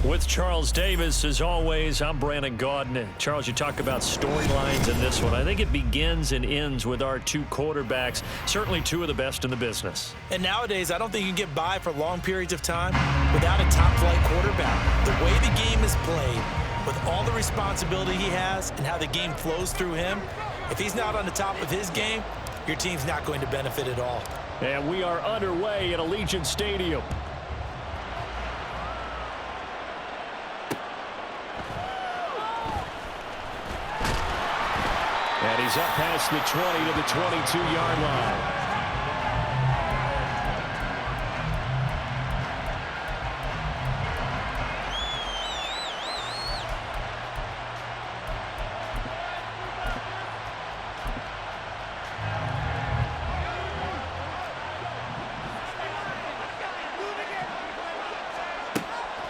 With Charles Davis, as always, I'm Brandon Gaudin. Charles, you talk about storylines in this one. I think it begins and ends with our two quarterbacks, certainly two of the best in the business. And nowadays, I don't think you can get by for long periods of time without a top-flight quarterback. The way the game is played, with all the responsibility he has and how the game flows through him, if he's not on the top of his game, your team's not going to benefit at all. And we are underway at Allegiant Stadium. And he's up past the 20 to the 22-yard line.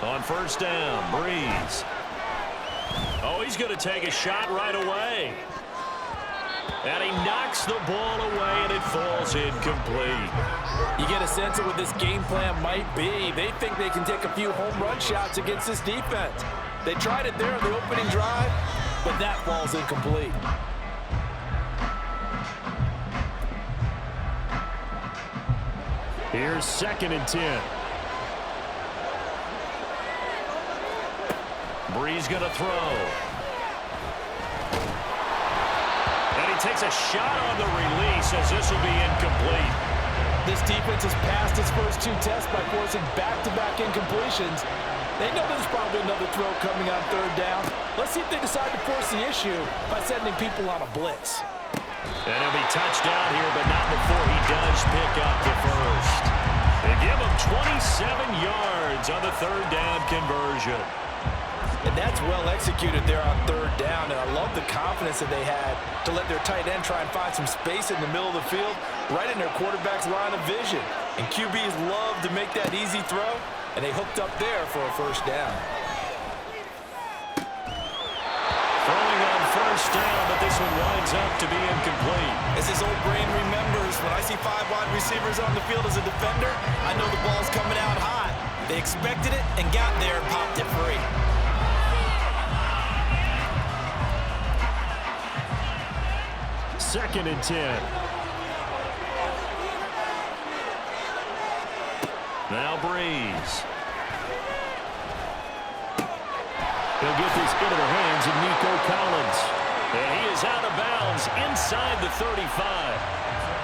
On first down, Breeze. Oh, he's going to take a shot right away. And he knocks the ball away, and it falls incomplete. You get a sense of what this game plan might be. They think they can take a few home run shots against this defense. They tried it there on the opening drive, but that falls incomplete. Here's 2nd and 10. Breeze going to throw. And he takes a shot on the release as this will be incomplete. This defense has passed its first two tests by forcing back-to-back incompletions. They know there's probably another throw coming on third down. Let's see if they decide to force the issue by sending people on a blitz. And he'll be touched down here, but not before he does pick up the first. They give him 27 yards on the third down conversion. And that's well executed there on third down. And I love the confidence that they had to let their tight end try and find some space in the middle of the field, right in their quarterback's line of vision. And QBs love to make that easy throw, and they hooked up there for a first down. Throwing on first down, but this one winds up to be incomplete. As his old brain remembers, when I see 5 wide receivers on the field as a defender, I know the ball's coming out high. They expected it and got there and popped it free. 2nd and 10. Now Breeze. He'll get this into the hands of Nico Collins. And he is out of bounds inside the 35.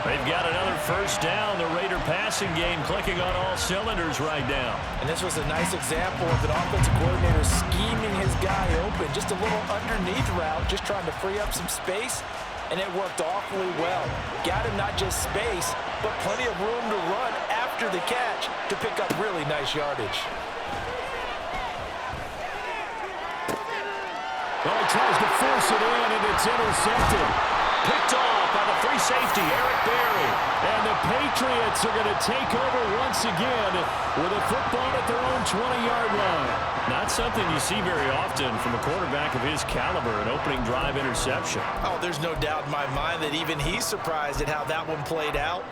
They've got another first down. The Raider passing game clicking on all cylinders right now. And this was a nice example of an offensive coordinator scheming his guy open. Just a little underneath route, just trying to free up some space. And it worked awfully well. Got him not just space, but plenty of room to run after the catch to pick up really nice yardage. Well, he tries to force it in, and it's intercepted. Picked off by the free safety, Eric Berry. And the Patriots are going to take over once again with a football at their own 20-yard line. Not something you see very often from a quarterback of his caliber, an opening drive interception. Oh, there's no doubt in my mind that even he's surprised at how that one played out.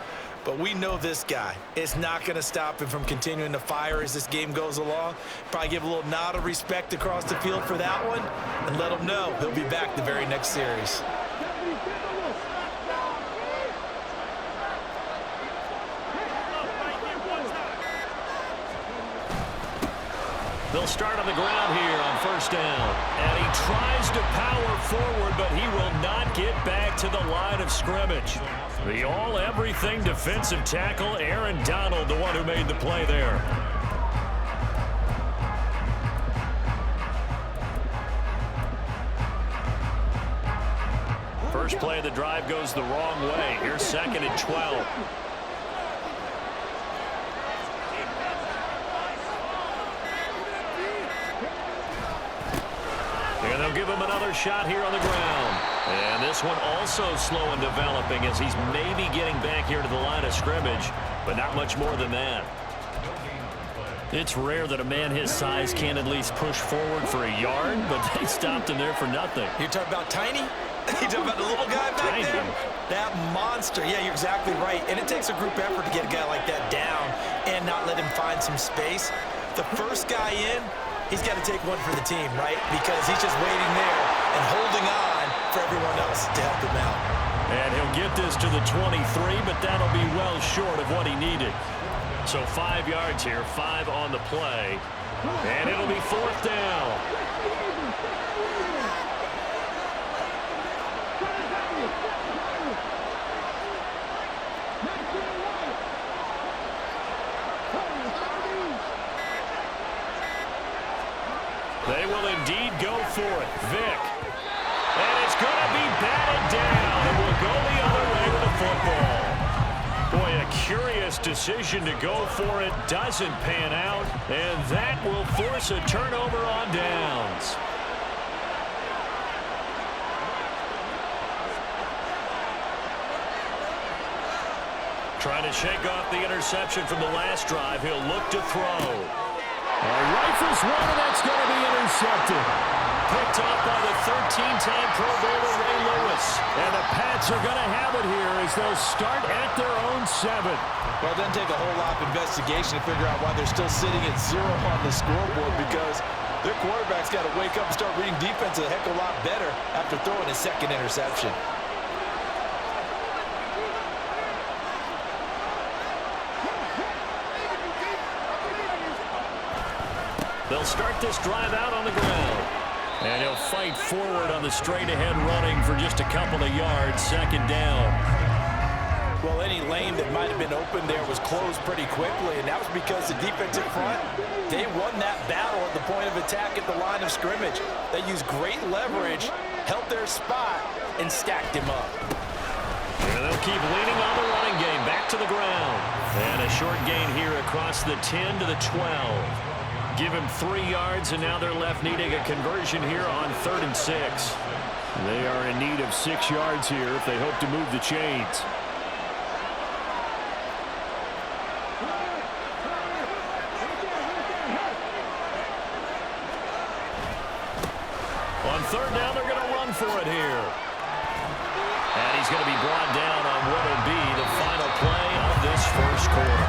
But we know this guy is not going to stop him from continuing to fire as this game goes along. Probably give a little nod of respect across the field for that one and let him know he'll be back the very next series. They'll start on the ground here on first down. And he tries to power forward, but he will not get back to the line of scrimmage. The all-everything defensive tackle, Aaron Donald, the one who made the play there. First play of the drive goes the wrong way. Here's 2nd and 12. And they'll give him another shot here on the ground. And this one also slow in developing as he's maybe getting back here to the line of scrimmage, but not much more than that. It's rare that a man his size can at least push forward for a yard, but they stopped him there for nothing. You're talking about tiny? You talking about the little guy back there? That monster. Yeah, you're exactly right. And it takes a group effort to get a guy like that down and not let him find some space. The first guy in, he's got to take one for the team, right? Because he's just waiting there and holding on for everyone else to help him out. And he'll get this to the 23, but that'll be well short of what he needed. So 5 yards here, 5 on the play. And it'll be 4th down. They will indeed go for it. Vic. And it's going to be batted down. And will go the other way with the football. Boy, a curious decision to go for it. Doesn't pan out. And that will force a turnover on downs. Trying to shake off the interception from the last drive. He'll look to throw. Rifles one, and that's going to be intercepted. Picked up by the 13-time Pro Bowler Ray Lewis. And the Pats are going to have it here as they'll start at their own 7. Well, it doesn't take a whole lot of investigation to figure out why they're still sitting at 0 on the scoreboard, because their quarterback's got to wake up and start reading defense a heck of a lot better after throwing his second interception. They'll start this drive out on the ground. And he'll fight forward on the straight-ahead running for just a couple of yards. 2nd down. Well, any lane that might have been open there was closed pretty quickly, and that was because the defensive front, they won that battle at the point of attack at the line of scrimmage. They used great leverage, held their spot, and stacked him up. And they'll keep leaning on the running game. Back to the ground. And a short gain here across the 10 to the 12. Give him 3 yards, and now they're left needing a conversion here on 3rd and 6. They are in need of 6 yards here if they hope to move the chains. On 3rd down, they're going to run for it here. And he's going to be brought down on what will be the final play of this first quarter.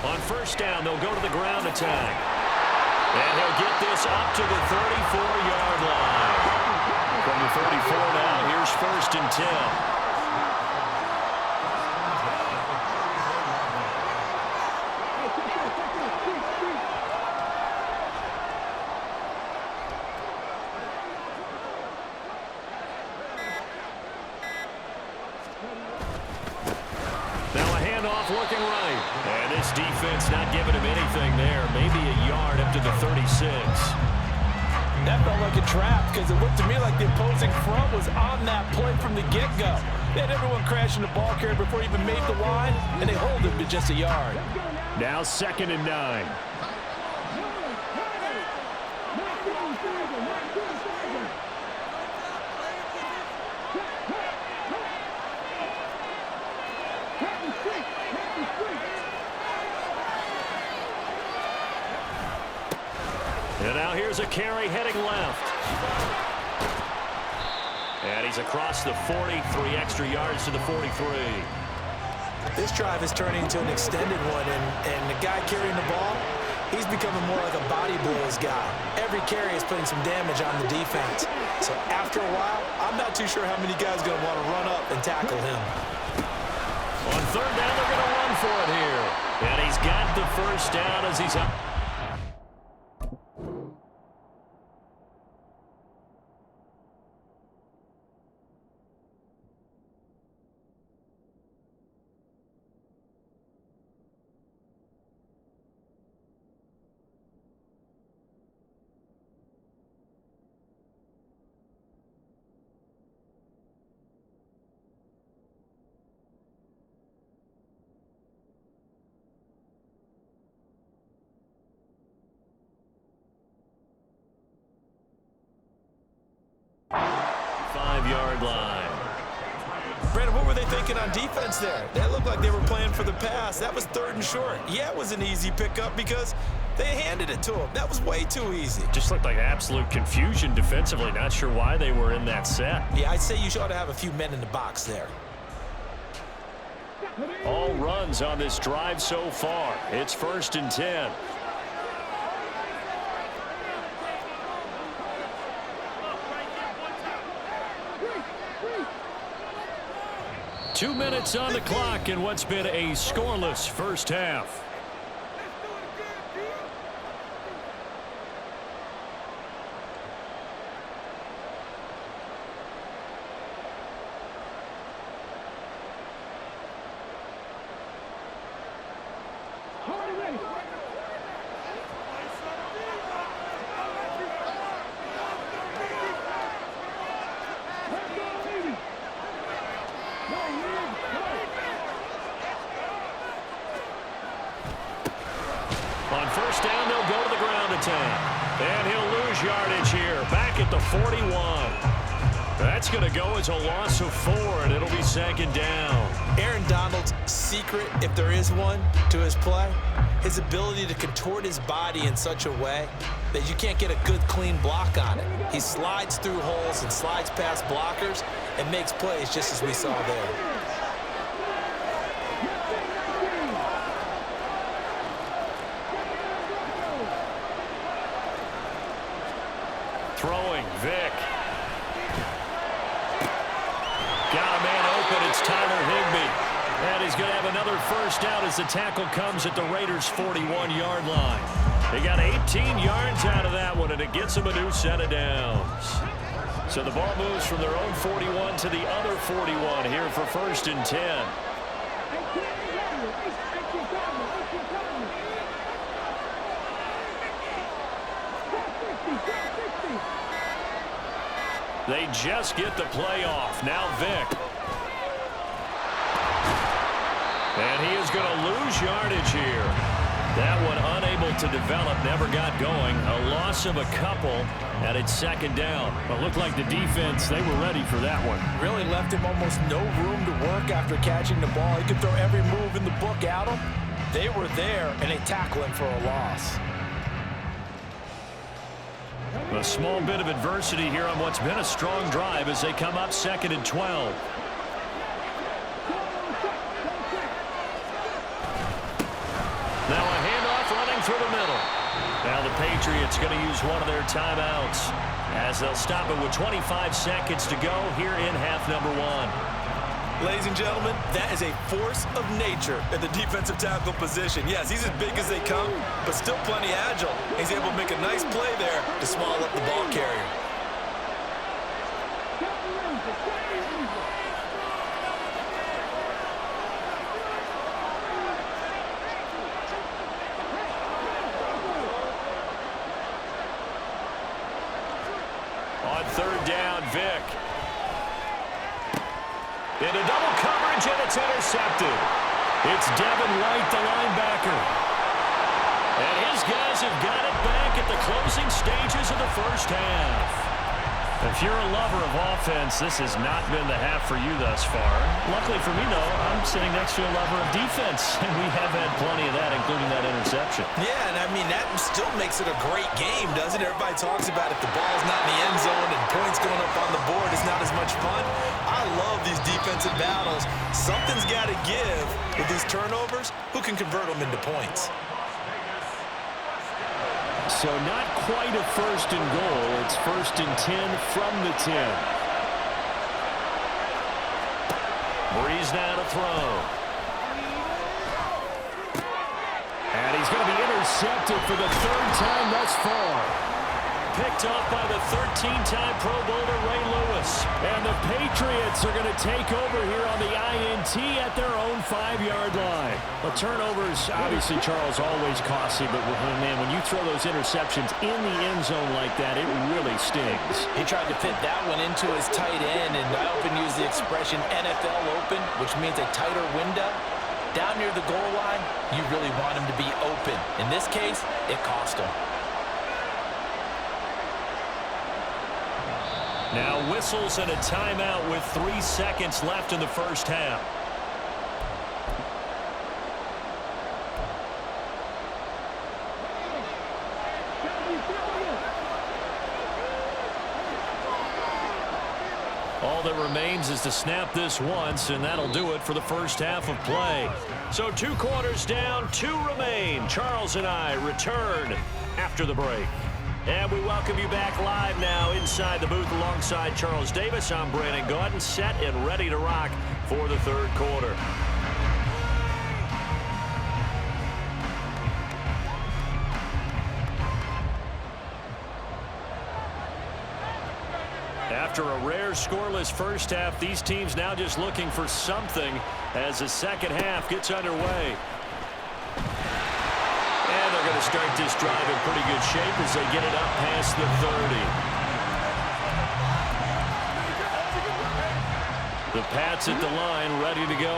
On 1st down, they'll go to the ground attack. And he'll get this up to the 34-yard line. From the 34 now, here's 1st and 10. Looking right. And this defense not giving him anything there. Maybe a yard up to the 36. That felt like a trap, because it looked to me like the opposing front was on that play from the get-go. They had everyone crashing the ball carrier before he even made the line, and they hold him to just a yard. Now 2nd and 9. And now here's a carry heading left. And he's across the 40, 3 extra yards to the 43. This drive is turning into an extended one, and the guy carrying the ball, he's becoming more like a body blows guy. Every carry is putting some damage on the defense. So after a while, I'm not too sure how many guys are going to want to run up and tackle him. On 3rd down, they're going to run for it here. And he's got the 1st down as he's up. they thinking on defense there? That looked like they were playing for the pass. That was 3rd and short. Yeah, it was an easy pickup because they handed it to him. That was way too easy. Just looked like absolute confusion defensively. Not sure why they were in that set. Yeah, I'd say you ought to have a few men in the box there. All runs on this drive so far. It's 1st and 10. Two minutes on the clock in what's been a scoreless first half. On 1st down, they'll go to the ground attack. And he'll lose yardage here. Back at the 41. That's going to go as a loss of 4, and it'll be 2nd down. Aaron Donald's secret, if there is one, to his play, his ability to contort his body in such a way that you can't get a good, clean block on it. He slides through holes and slides past blockers and makes plays just as we saw there. Throwing, Vick. Got a man open. It's Tyler Higbee. And he's going to have another 1st down as the tackle comes at the Raiders' 41-yard line. They got 18 yards out of that one, and it gets them a new set of downs. So the ball moves from their own 41 to the other 41 here for 1st and 10. They just get the play off. Now Vick. And he is going to lose yardage here. That one unable to develop, never got going. A loss of a couple, and it's 2nd down. But looked like the defense, they were ready for that one. Really left him almost no room to work after catching the ball. He could throw every move in the book at him. They were there, and they tackle him for a loss. A small bit of adversity here on what's been a strong drive as they come up 2nd and 12. Now a handoff running through the middle. Now the Patriots going to use one of their timeouts as they'll stop it with 25 seconds to go here in half number 1. Ladies and gentlemen, that is a force of nature at the defensive tackle position. Yes, he's as big as they come, but still plenty agile. He's able to make a nice play there to swallow up the ball carrier. On 3rd down, Vick. Into double coverage, and it's intercepted. It's Devin White, the linebacker. And his guys have got it back at the closing stages of the 1st half. If you're a lover of offense, this has not been the half for you thus far. Luckily for me, though, I'm sitting next to a lover of defense, and we have had plenty of that, including that interception. Yeah, and I mean, that still makes it a great game, doesn't it? Everybody talks about it. The ball's not in the end zone and points going up on the board. It's not as much fun. I love these defensive battles. Something's got to give with these turnovers. Who can convert them into points? So not quite a 1st and goal. It's 1st and 10 from the 10. Breeze now to throw. And he's going to be intercepted for the 3rd time thus far. Picked off by the 13-time Pro Bowler Ray Lewis. And the Patriots are going to take over here on the INT at their own 5-yard line. Well, turnovers, obviously, Charles, always costly. But, man, when you throw those interceptions in the end zone like that, it really stings. He tried to fit that one into his tight end, and I often use the expression NFL open, which means a tighter window. Down near the goal line, you really want him to be open. In this case, it cost him. Now whistles and a timeout with 3 seconds left in the first half. All that remains is to snap this once, and that'll do it for the first half of play. So 2 quarters down, 2 remain. Charles and I return after the break. And we welcome you back live now inside the booth alongside Charles Davis. I'm Brandon Gaudin, set and ready to rock for the third quarter. After a rare scoreless first half, these teams now just looking for something as the second half gets underway. And they're going to start this drive in pretty good shape as they get it up past the 30. The Pats at the line, ready to go.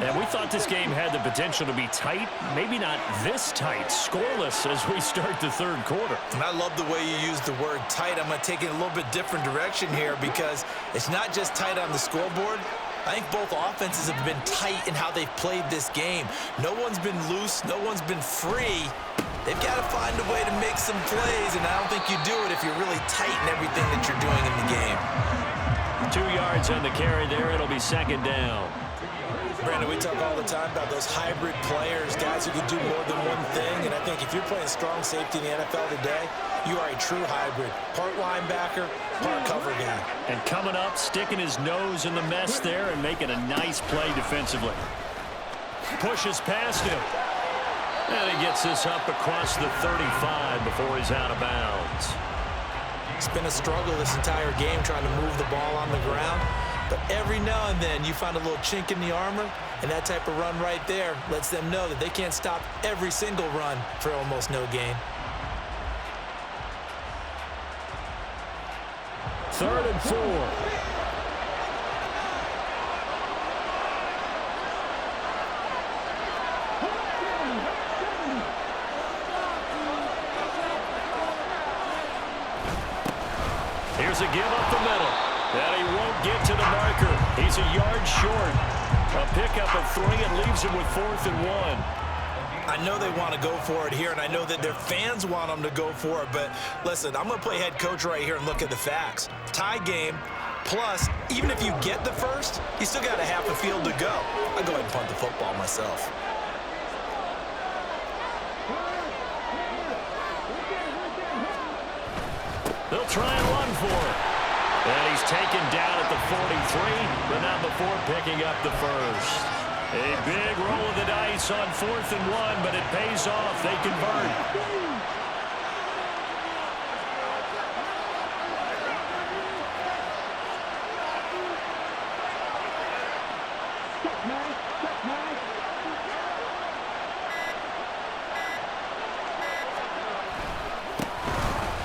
And we thought this game had the potential to be tight, maybe not this tight, scoreless as we start the third quarter. And I love the way you use the word tight. I'm going to take it a little bit different direction here because it's not just tight on the scoreboard. I think both offenses have been tight in how they've played this game. No one's been loose. No one's been free. They've got to find a way to make some plays, and I don't think you do it if you're really tight in everything that you're doing in the game. 2 yards on the carry there. It'll be second down. Brandon, we talk all the time about those hybrid players, guys who can do more than one thing, and I think if you're playing strong safety in the NFL today, you are a true hybrid. Part linebacker, part cover guy. And coming up, sticking his nose in the mess there and making a nice play defensively. Pushes past him. And he gets this up across the 35 before he's out of bounds. It's been a struggle this entire game trying to move the ball on the ground. But every now and then you find a little chink in the armor, and that type of run right there lets them know that they can't stop every single run for almost no gain. 3rd and 4. Here's a give up the middle. And he won't get to the marker. He's a yard short. A pickup of 3 and leaves him with 4th and 1. I know they want to go for it here, and I know that their fans want them to go for it, but listen, I'm going to play head coach right here and look at the facts. Tie game, plus, even if you get the first, you still got a half a field to go. I'll go ahead and punt the football myself. They'll try and run for it. And he's taken down at the 43, but not before picking up the first. A big roll of the dice on 4th and 1, but it pays off. They convert.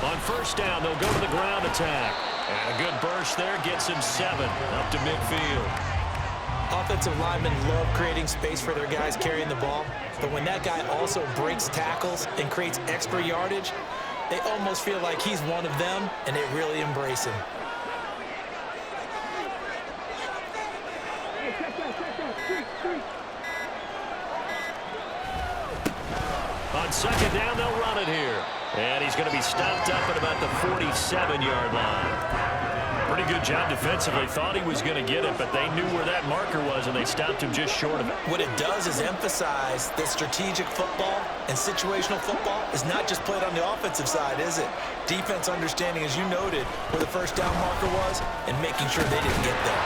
On first down, they'll go to the ground attack. And a good burst there gets him 7 up to midfield. Offensive linemen love creating space for their guys carrying the ball, but when that guy also breaks tackles and creates extra yardage, they almost feel like he's one of them, and they really embrace him. On second down, they'll run it here. And he's going to be stopped up at about the 47-yard line. Pretty good job defensively. Thought he was going to get it, but they knew where that marker was, and they stopped him just short of it. What it does is emphasize that strategic football and situational football is not just played on the offensive side, is it? Defense understanding, as you noted, where the first down marker was and making sure they didn't get there.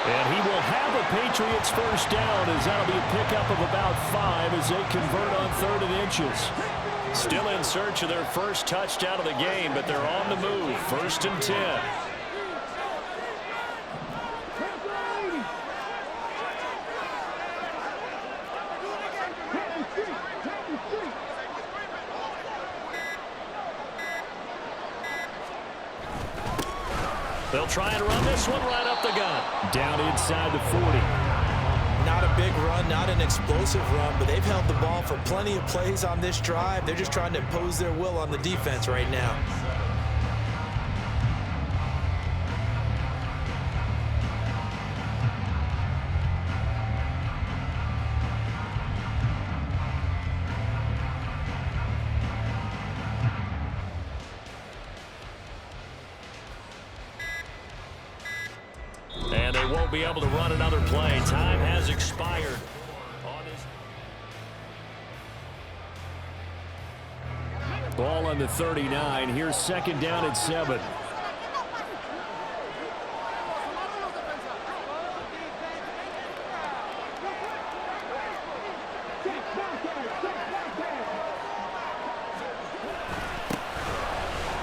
And he will have a Patriots first down, as that'll be a pickup of about 5 as they convert on 3rd and inches. Still in search of their first touchdown of the game, but they're on the move. 1st and 10. They'll try and run this one right up the gut. Down inside the 40. Not a big run, not an explosive run, but they've held the ball for plenty of plays on this drive. They're just trying to impose their will on the defense right now. won't be able to run another play. Time has expired. Ball on the 39. Here's second down and 7.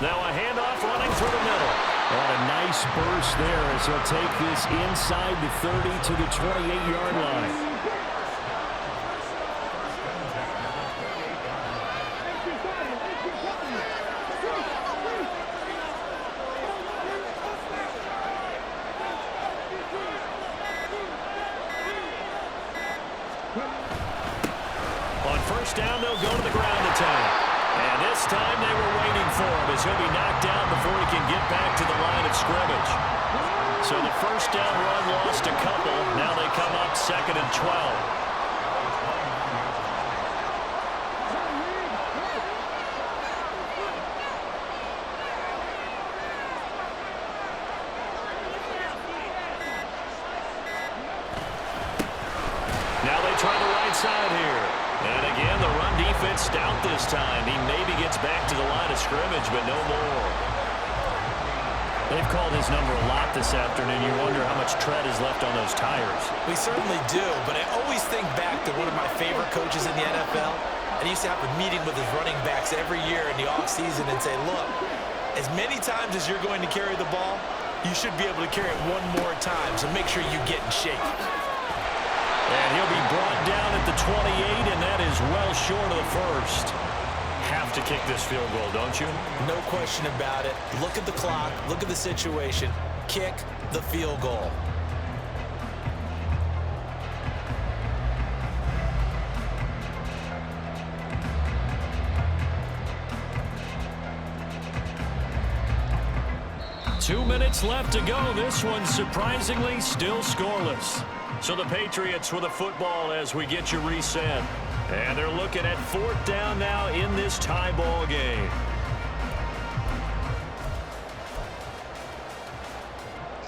Now a handoff running through the middle. And a nice burst there as he'll take this inside the 30 to the 28-yard line. On first down, they'll go to the ground attack. And this time they were waiting for him as he'll be knocked down before he can get back to the line of scrimmage. So the first down run lost a couple. Now they come up second and 12. Now they try the right side here. And again, the run defense stout this time. He maybe gets back to the line of scrimmage, but no more. They've called his number a lot this afternoon. You wonder how much tread is left on those tires. We certainly do, but I always think back to one of my favorite coaches in the NFL. And he used to have a meeting with his running backs every year in the offseason and say, look, as many times as you're going to carry the ball, you should be able to carry it one more time, so make sure you get in shape. And he'll be brought down at the 28, and that is well short of the first. Have to kick this field goal, don't you? No question about it. Look at the clock. Look at the situation. Kick the field goal. Two minutes left to go. This one surprisingly still scoreless. So the Patriots with a football as we get you reset. And they're looking at fourth down now in this tie ball game.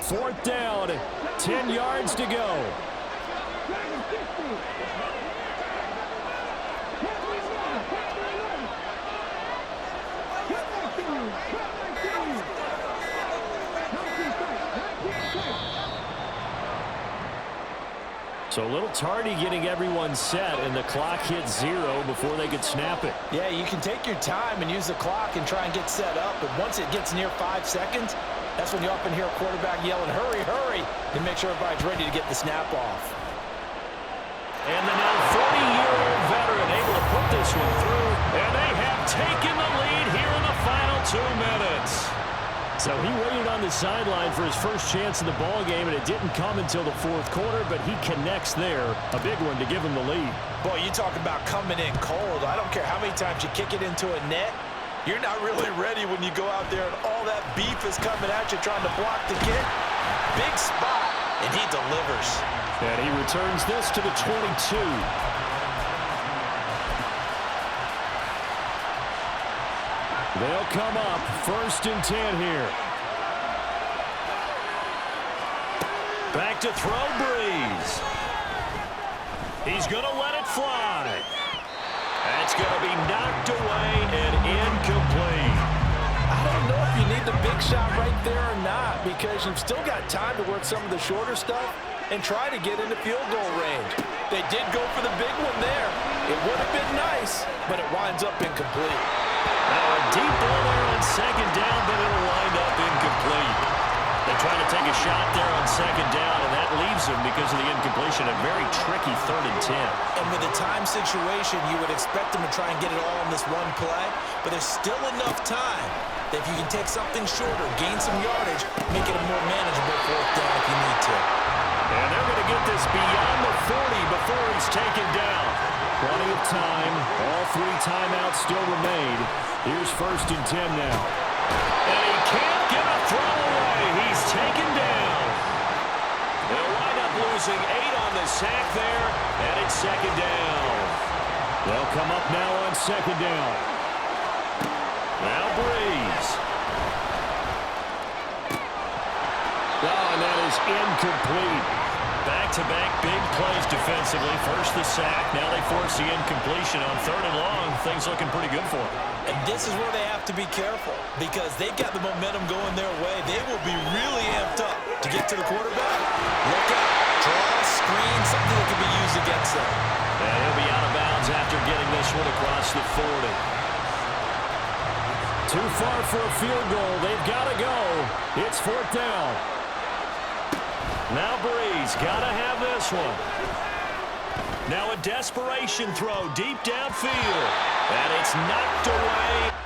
Fourth down, 10 yards to go. So a little tardy getting everyone set, and the clock hits 0 before they could snap it. Yeah, you can take your time and use the clock and try and get set up, but once it gets near 5 seconds, that's when you often hear a quarterback yelling, hurry, hurry, to make sure everybody's ready to get the snap off. And the now 40-year-old veteran able to put this one through, and they have taken the lead here in the final 2 minutes. So he waited on the sideline for his first chance in the ball game, and it didn't come until the fourth quarter, but he connects there. A big one to give him the lead. Boy, you talk about coming in cold. I don't care how many times you kick it into a net. You're not really ready when you go out there and all that beef is coming at you trying to block the kick. Big spot, and he delivers. And he returns this to the 22. They'll come up first and 10 here. Back to throw, Breeze. He's going to let it fly. That's going to be knocked away and incomplete. I don't know if you need the big shot right there or not, because you've still got time to work some of the shorter stuff and try to get into field goal range. They did go for the big one there. It would have been nice, but it winds up incomplete. Now a deep ball there on second down, but it'll wind up incomplete. They try to take a shot there on second down, and that leaves them because of the incompletion. A very tricky 3rd and 10. And with a time situation, you would expect them to try and get it all in this one play, but there's still enough time that if you can take something shorter, gain some yardage, make it a more manageable 4th down if you need to. And they're going to get this beyond the 40 before he's taken down. Plenty of time. All 3 timeouts still remain. Here's 1st and 10 now. And he can't get a throw away. He's taken down. They'll wind up losing 8 on the sack there, and it's 2nd down. They'll come up now on 2nd down. Now Breeze. Oh, and that is incomplete. Back-to-back big plays defensively. First the sack. Now they force the incompletion on 3rd and long. Things looking pretty good for them. And this is where they have to be careful because they've got the momentum going their way. They will be really amped up to get to the quarterback. Look out. Draw, screen, something that can be used against them. And he'll be out of bounds after getting this one across the 40. Too far for a field goal. They've got to go. It's 4th down. Now Breeze got to have this one. Now a desperation throw deep downfield. And it's knocked away.